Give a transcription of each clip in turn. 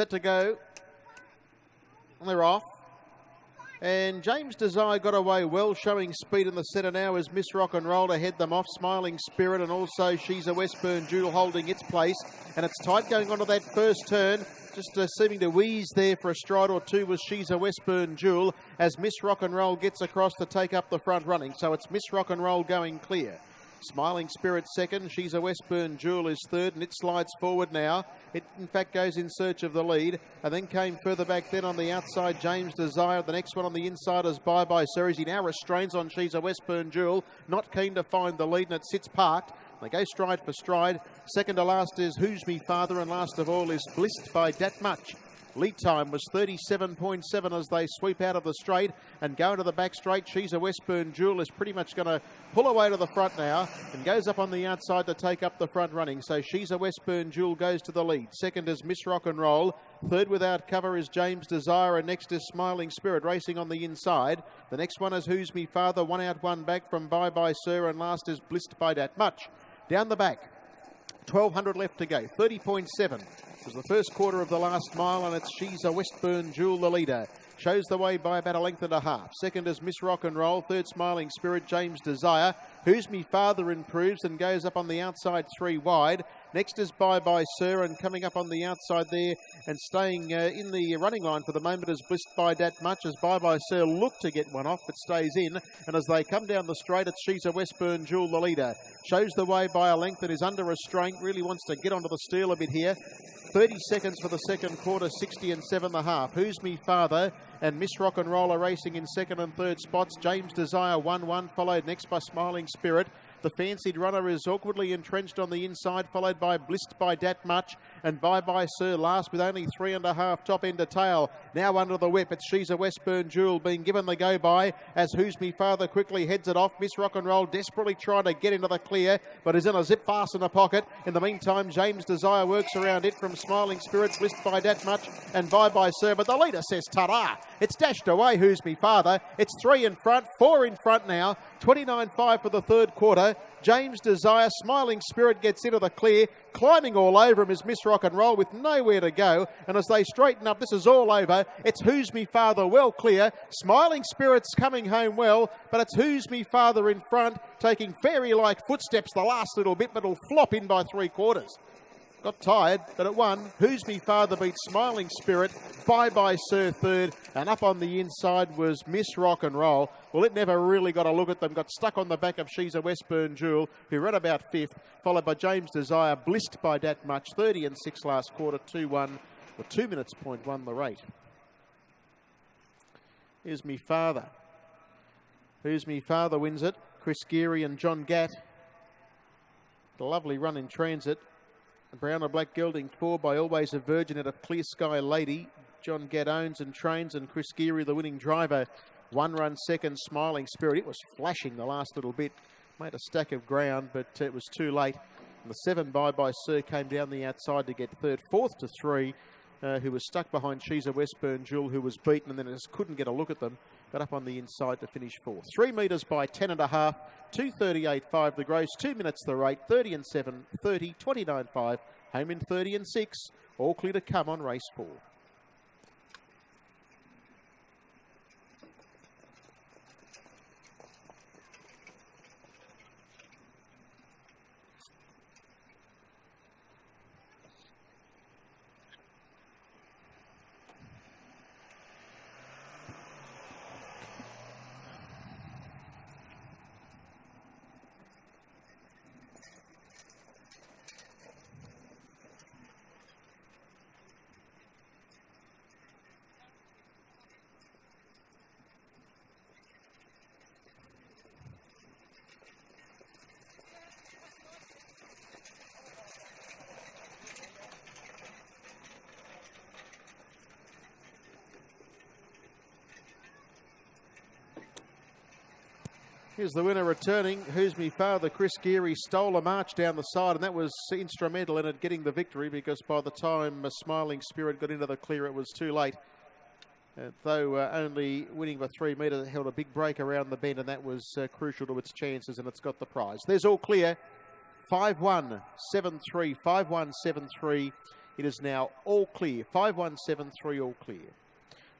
Set to go. And they're off. And James Desire got away well, showing speed in the centre now as Miss Rock and Roll to head them off. Smiling Spirit and also She's a Westburn Jewel holding its place. And it's tight going on to that first turn. Just seeming to wheeze there for a stride or two was She's a Westburn Jewel as Miss Rock and Roll gets across to take up the front running. So it's Miss Rock and Roll going clear. Smiling Spirit second, She's a Westburn Jewel is third, and it slides forward now. It, in fact, goes in search of the lead, and then came further back then on the outside, James Desire. The next one on the inside is Bye Bye Series. He now restrains on She's a Westburn Jewel, not keen to find the lead, and it sits parked. They go stride for stride. Second to last is Who's Me Father, and last of all is Blissed by Dat Much. Lead time was 37.7 as they sweep out of the straight and go into the back straight. She's a Westburn Jewel is pretty much going to pull away to the front now and goes up on the outside to take up the front running. So She's a Westburn Jewel goes to the lead. Second is Miss Rock and Roll. Third without cover is James Desire, and next is Smiling Spirit racing on the inside. The next one is Who's Me Father, one out, one back from Bye Bye Sir, and last is Blissed by Dat Much. Down the back, 1,200 left to go, 30.7. It was the first quarter of the last mile, and it's She's a Westburn Jewel, the leader. Shows the way by about a length and a half. Second is Miss Rock and Roll. Third, Smiling Spirit, James Desire. Who's Me Father improves and goes up on the outside 3 wide. Next is Bye Bye Sir, and coming up on the outside there and staying in the running line for the moment is Blissed by Dat Much as Bye Bye Sir look to get one off but stays in. And as they come down the straight, it's She's a Westburn Jewel, the leader. Shows the way by a length and is under restraint. Really wants to get onto the steel a bit here. 30 seconds for the second quarter, 60 and 7.5. Who's Me Father and Miss Rock and Roll are racing in second and third spots. James Desire 1-1, followed next by Smiling Spirit. The fancied runner is awkwardly entrenched on the inside, followed by Blissed by Dat Much and Bye Bye Sir last with only 3.5 top end to tail. Now under the whip, it's She's a Westburn Jewel being given the go by as Who's Me Father quickly heads it off. Miss Rock and Roll desperately trying to get into the clear, but is in a zip fast in a pocket. In the meantime, James Desire works around it from Smiling Spirit, Blissed by Dat Much and Bye Bye Sir, but the leader says ta-da. It's dashed away, Who's Me Father. It's 3 in front, 4 in front now, 29.5 for the third quarter. James Desire, Smiling Spirit gets into the clear. Climbing all over him is Miss Rock and Roll with nowhere to go. And as they straighten up, this is all over. It's Who's Me Father well clear. Smiling Spirit's coming home well, but it's Who's Me Father in front, taking fairy-like footsteps the last little bit, but it'll flop in by 3/4. Got tired, but it won. Who's Me Father beat Smiling Spirit. Bye Bye Sir third, and up on the inside was Miss Rock and Roll. Well, it never really got a look at them. Got stuck on the back of She's a Westburn Jewel, who ran about fifth, followed by James Desire, Blissed by Dat Much, 30 and 6 last quarter, 2-1, or 2 minutes, 0.1 the rate. Here's Me Father. Who's Me Father wins it. Chris Geary and John Gatt. A lovely run in transit. Brown and black gelding 4 by Always a Virgin out of Clear Sky Lady. John Gatt owns and trains, and Chris Geary, the winning driver. 1 run second, Smiling Spirit. It was flashing the last little bit. Made a stack of ground, but it was too late. And the 7 Bye Bye Sir came down the outside to get third. Fourth to 3, who was stuck behind She's a Westburn Jewel, who was beaten and then just couldn't get a look at them. Got up on the inside to finish fourth. 3 metres by 10.5. 2:38.5 the gross. 2 minutes the rate. 30 and 7. 30. 29.5. Home in 30 and 6. All clear to come on race 4. Here's the winner returning. Who's Me Father. Chris Geary stole a march down the side, and that was instrumental in it getting the victory, because by the time Smiling Spirit got into the clear, it was too late. Though only winning by 3 metres, it held a big break around the bend, and that was crucial to its chances, and it's got the prize. There's all clear. 5-1, 7-3, 5-1, 7-3 It is now all clear. 5-1-7-3 all clear.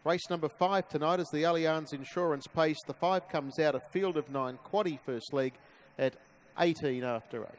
Race number 5 tonight is the Allianz Insurance Pace. The 5 comes out a field of 9 quaddie first leg at 18 after 8.